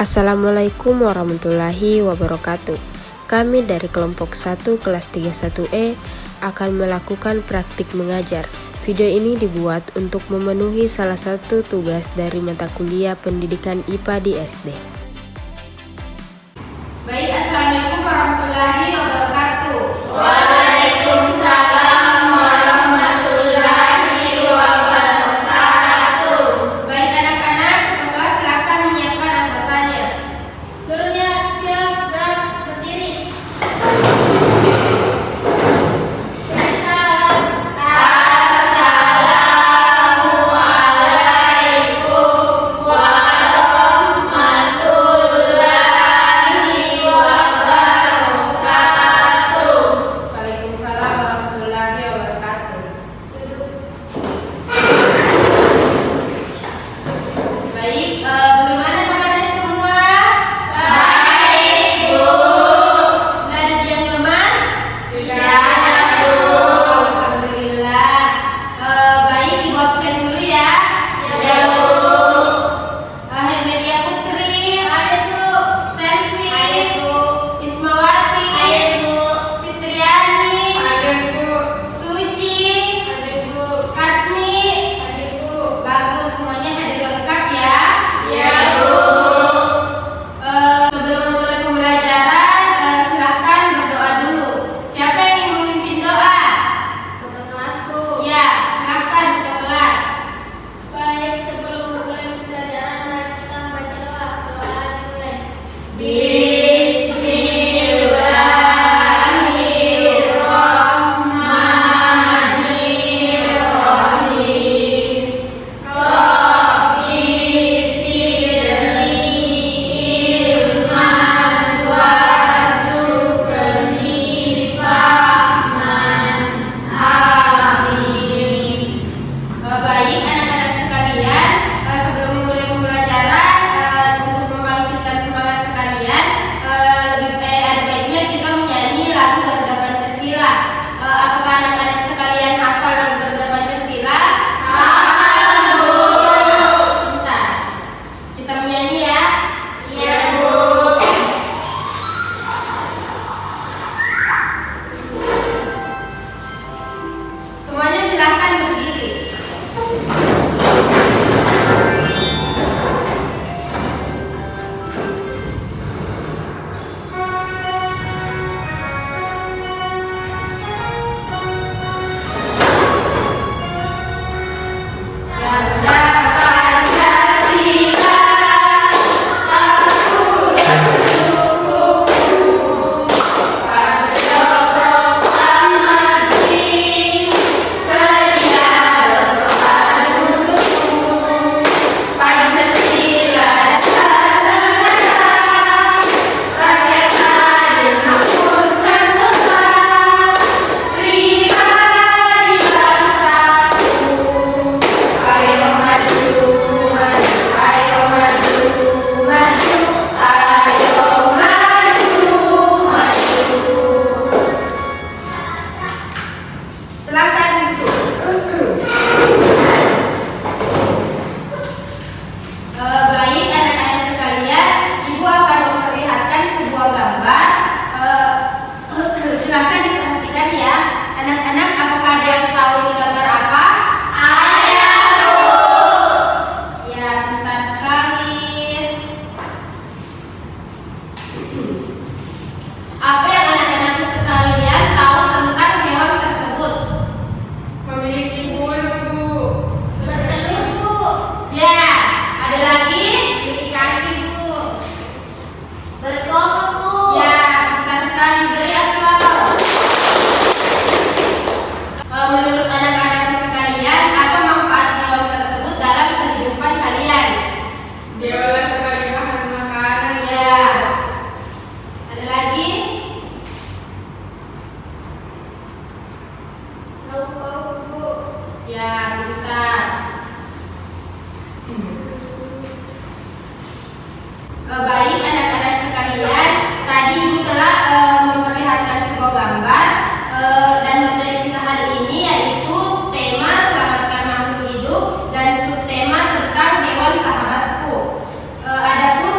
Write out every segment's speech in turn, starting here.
Assalamualaikum warahmatullahi wabarakatuh. Kami dari kelompok 1 kelas 31E akan melakukan praktik mengajar. Video ini dibuat untuk memenuhi salah satu tugas dari mata kuliah pendidikan IPA di SD. Baik, Assalamualaikum warahmatullahi wabarakatuh. Waalaikumsalam warahmatullahi wabarakatuh. Baik anak-anak, ketua kelas silakan menyiapkan anggotanya. Seluruhnya siap, gerak, berdiri. Assalamualaikum warahmatullahi wabarakatuh. Waalaikumsalam warahmatullahi wabarakatuh. Duduk. Baik, bagaimana kabarnya semua? Baik, Bu. Tidak ada yang lemas? Tidak, Bu. Alhamdulillah. Baik, Ibu absen dulu ya. Ya, Bu. Hermedia Putri, Ayo, Bu. Selvi, Ayo, Bu. Ismawati, Ayo, Bu. Fitriani, Ayo, Bu. Suci, Ayo, Bu. Kasmi. Ayo, Bu. Bagus, semuanya hadir lengkap ya. Ya, Bu. Sebelum memulai pembelajaran, silakan berdoa dulu. Siapa yang ingin memimpin doa? Ketua kelasku. Ya, silakan ketua kelas. Baik, sebelum memulai pembelajaran, mari kita membaca doa. Doa dimulai. Bismillahirrahmanirrahim. Rabbi zidni ilman warzuqni fahman. Amin. Baik anak-anak sekalian, sebelum memulai pembelajaran, untuk membangkitkan semangat sekalian, ada baiknya kita menyanyi lagu Garuda Pancasila. Apakah anak-anak sekalian hafal lagu Garuda Pancasila? Hafal, Bu. Bentar, kita menyanyi ya. Iya, Bu. Semuanya silahkan berdiri. Garuda Pancasila, akulah pendukungmu. Garuda proklamasi, sedia berkorban untukmu. Pancasila dasar negara, rakyat adil makmur sentosa, pribadi bangsaku. Ayo maju, maju, ayo maju, maju, ayo maju, maju. Silakan duduk. Baik anak-anak sekalian, Ibu akan memperlihatkan sebuah gambar. Silakan diperhatikan ya. Anak-anak, apakah ada yang tahu ini gambar apa? Ayo, Ya, pintar sekali. Apa yang anak-anak sekalian tahu tentang hewan tersebut? memiliki bulu, Bu. Bertelur, Bu. Ya, ada lagi? Memiliki kaki, Bu. Berkokok, Bu. Ya, pintar sekali. Beri aplaus. Menurut anak-anak sekalian, apa manfaat hewan tersebut dalam kehidupan kalian? Diolah sebagai bahan makanan, Ya, ada lagi? Lauk-lauk, Bu. Ya, pintar. Baik anak-anak sekalian, tadi Ibu telah memperlihatkan sebuah gambar, dan materi kita hari ini yaitu tema selamatkan makhluk hidup dan subtema tentang hewan sahabatku. Adapun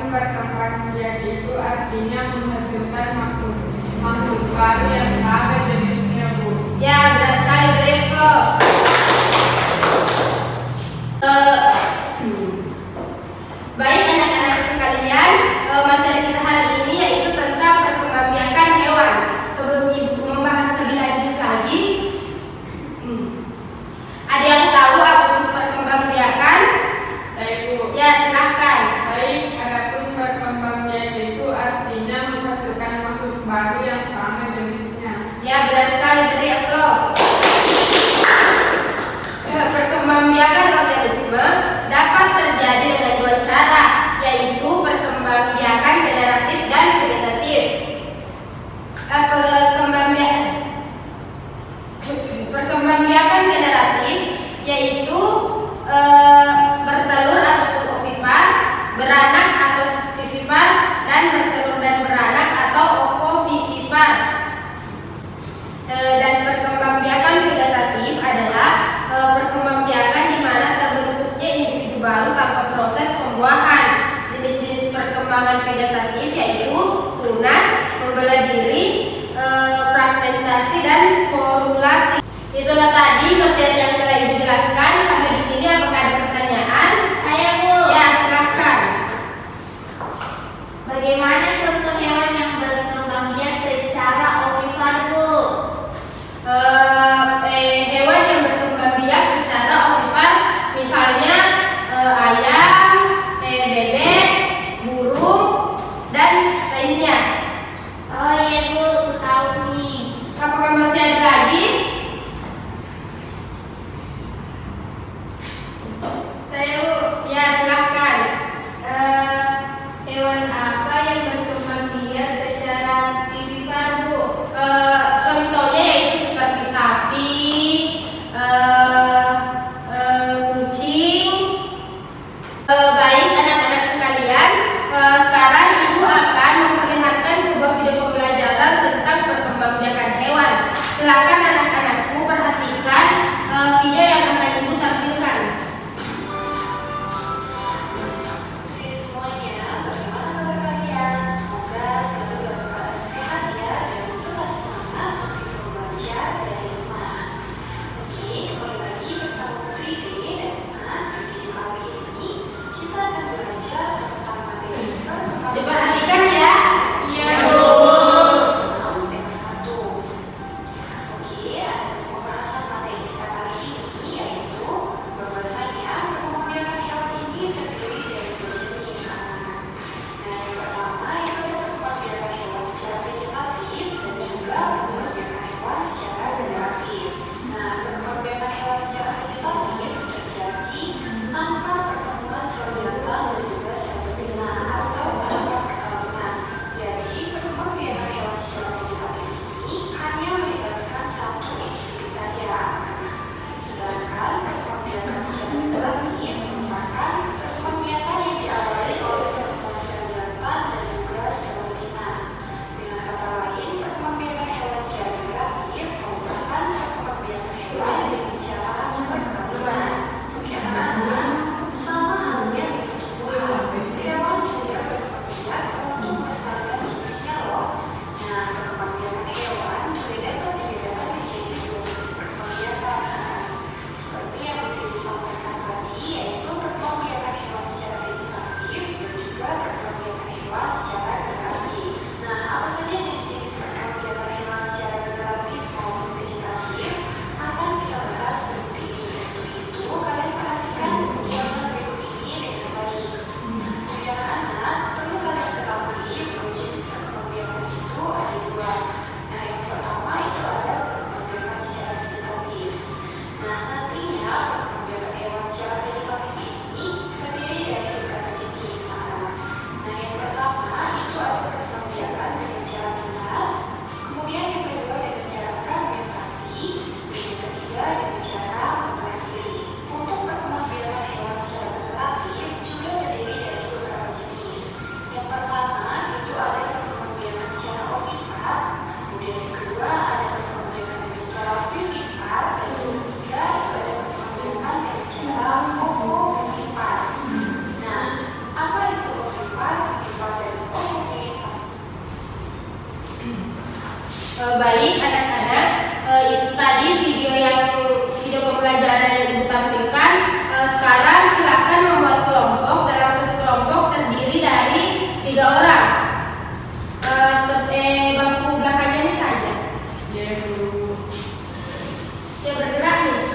berkembang biak itu artinya menghasilkan makhluk baru yang sama jenisnya, Bu. Ya, benar sekali, beri applause. Baik anak-anak sekalian, materi kita hari ini yaitu tentang perkembangbiakan hewan. Sebelum Ibu membahas lebih lanjut lagi, ada yang tahu apa itu perkembangbiakan? Saya, Bu. Ya, silahkan. Baik, adapun berkembang biak itu artinya menghasilkan makhluk baru yang sama jenisnya. Ya, benar sekali, beri applause. Perkembangbiakan organisme dapat terjadi dengan dua cara, yaitu perkembangbiakan generatif dan vegetatif. Perkembangbiakan generatif yaitu bertelur ataupun ovipar, beranak atau vivipar, dan bertelur dan beranak atau ovovivipar. Dan perkembangbiakan vegetatif adalah perkembangbiakan di mana terbentuknya individu baru tanpa proses pembuahan. Jenis-jenis perkembangan vegetatif yaitu tunas, membelah diri, fragmentasi, dan sporulasi. Itulah tadi materi yang telah Ibu jelaskan. Sampai di sini apakah ada pertanyaan? Saya, Bu. Ya, silakan. Bagaimana contoh hewan yang berkembang biak secara ovipar, Bu? Hewan yang berkembang biak secara ovipar, misalnya ayam, bebek, burung, dan lainnya. Oh iya, Bu, aku tahu nih. Apakah masih ada lagi? Saya, Bu. Ya, silahkan. Hewan apa yang berkembang biak Baik anak-anak, itu tadi video pembelajaran yang Ibu tampilkan. Sekarang silakan membuat kelompok. Dalam satu kelompok terdiri dari 3 orang. Bangku belakangnya ini saja. Ya, Bu. Dia bergerak nih.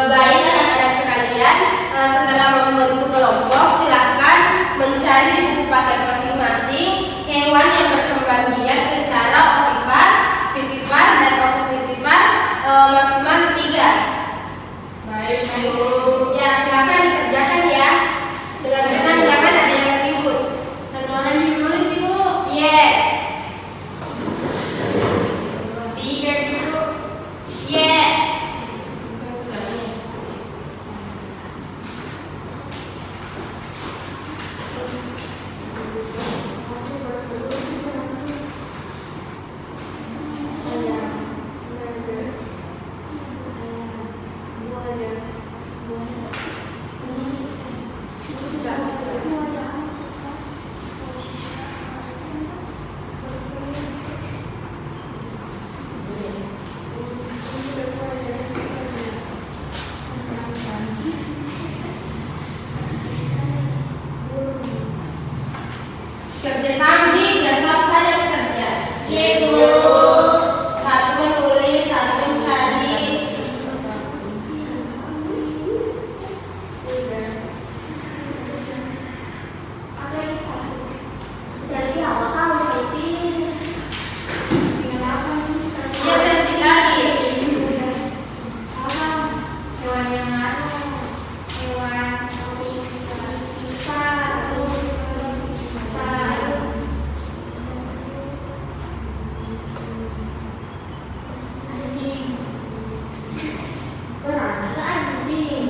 Baik anak-anak sekalian, setelah membentuk kelompok, silakan mencari di buku paket masing-masing hewan yang berkembang biak secara ovipar, vivipar, dan ovovivipar maksimal 3. Baik, Bu. Ya, silakan dikerjakan ya. Dengan tenang, jangan ada yang ribut. Satu orang yang nulis Ibu. Ye, Tiga, Bu. ye. Kerja sambil dan satu saja bekerja. Iya, Bu. Satu menulis, satu mencari. Apa yang salah? Jadi apa kamu Siti? Kenapa? Dia saya cari. Apa? Hewan yang anu, hewan ovipar, anjing. Berapa anjing?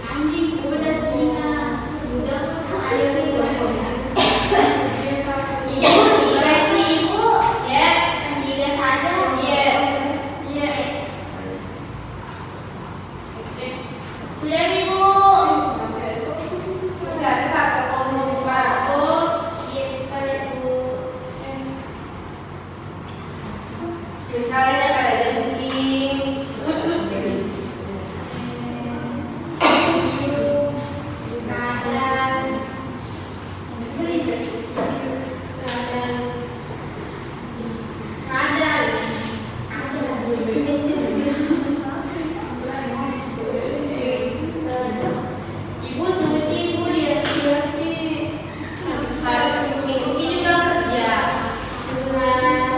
Anjing udah singa. Udah ayo Ibu, berarti Ibu Ya, 3 saja. ya. Iya. Sudah Ibu. Sudah ada satu omong Pak. Oh, iya sekali Bu. Misalnya kayak jengking. Nadal. Nadal. Ibu suci Ibu dihati-hati. Harus mengikuti juga kerja. Namanya.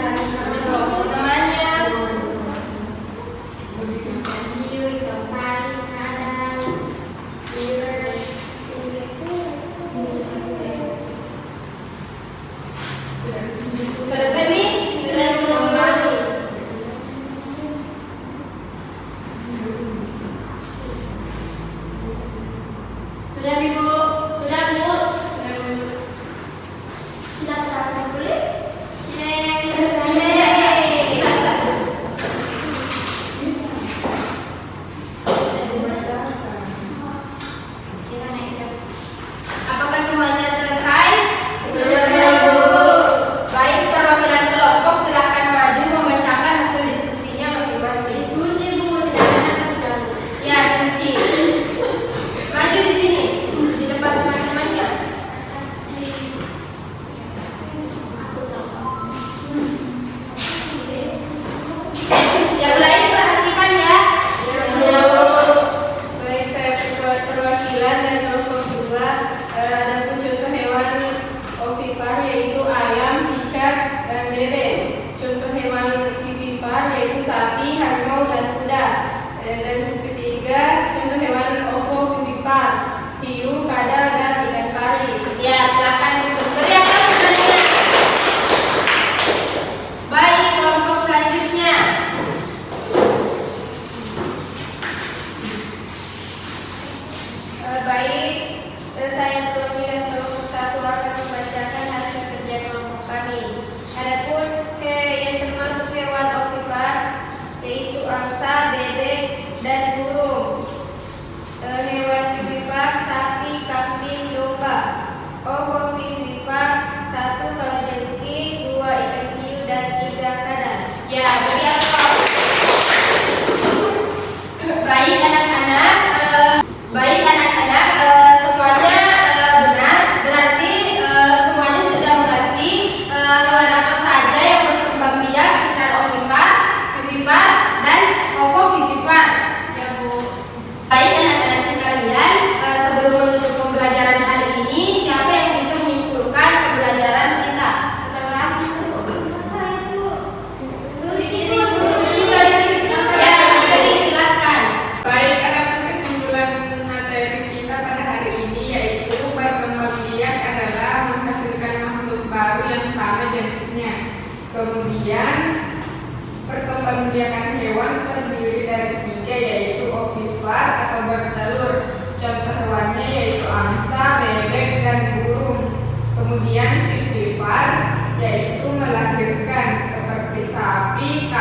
Selesai Mi? Sudah Ibu. Sudah Bu. Sudah selesai tulis?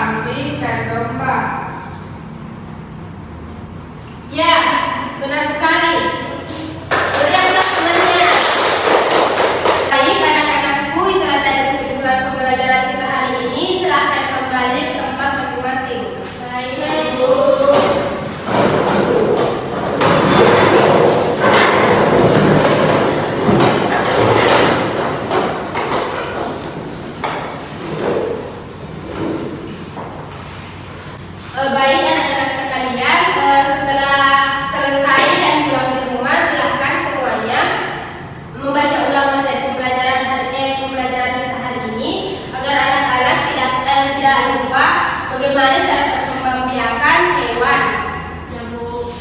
kambing, dan domba. Ya, benar sekali. Berikan sebenarnya. Baik anak-anakku, itulah tadi kesimpulan pembelajaran kita hari ini. Silahkan kembali ke tempat masing-masing. Baik, Bu. Baik anak-anak sekalian, setelah selesai dan pulang di rumah, silahkan semuanya membaca ulang materi pembelajaran kita hari ini agar anak-anak tidak lupa bagaimana cara perkembangbiakan hewan. Ya, Bu.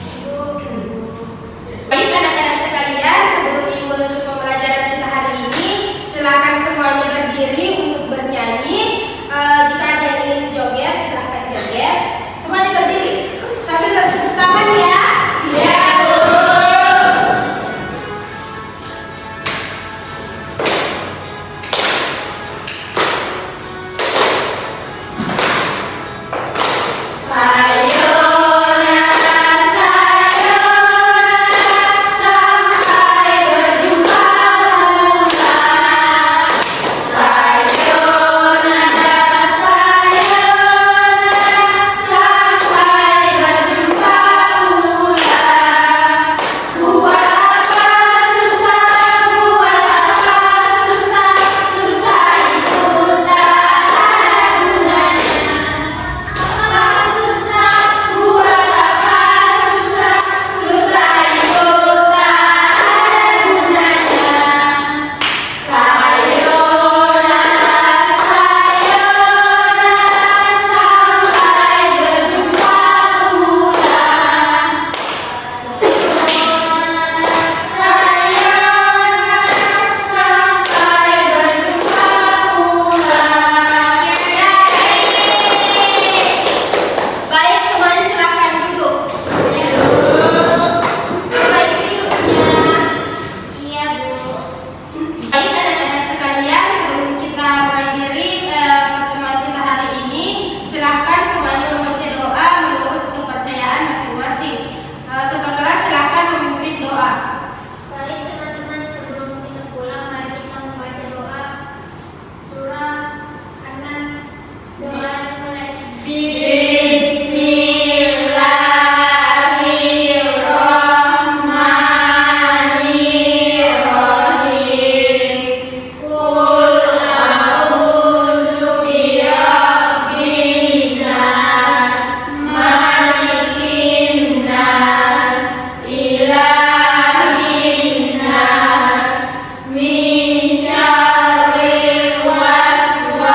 Baik anak-anak sekalian, sebelum Ibu menutup pembelajaran kita hari ini, silahkan semuanya berdiri untuk bernyanyi. Jika ada yang ingin joget, silahkan joget. Semuanya berdiri sambil bertepuk tangan ya. Iya, Bu. Sayonara, sayonara, sampai berjumpa lagi. Sayonara, sayonara, sampai berjumpa pula. Buat apa susah, buat apa susah, susah itu tak ada gunanya. Apa susah, buat apa susah, susah itu tak ada gunanya. Sayonara, sayonara, sampai berjumpa pula. Sayonara, sampai berjumpa pula. Baik, semuanya silakan duduk. Perbaiki duduknya. Iya, Bu. Baik anak-anak sekalian, sebelum kita mengakhiri pertemuan kita hari ini, silahkan semuanya membaca doa menurut kepercayaan masing-masing. Ketua kelas silahkan memimpin doa. Baik teman-teman, sebelum kita pulang, mari kita membaca doa surah An-Nas. Doa dimulai. Bismillahirrahmanirrahim. Qul a'udzu birabbin nas, malikin nas, ilahin nas, min syarril waswasil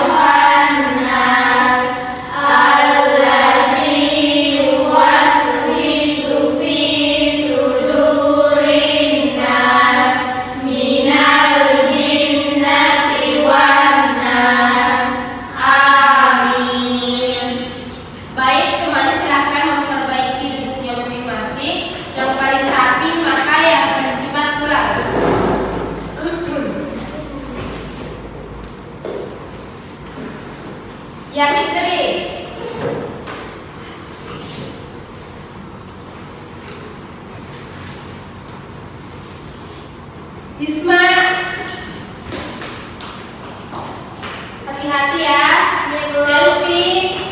khannas, allazi yuwaswisu fi sudurin nas, minal jinnati wan nas. Amin. Baik, semuanya silahkan memperbaiki duduknya masing-masing. Yang paling rapi maka yang paling cepat pulang. Ya, Fitri. Bisma. Hati-hati ya. Iya, Bu. Selfie.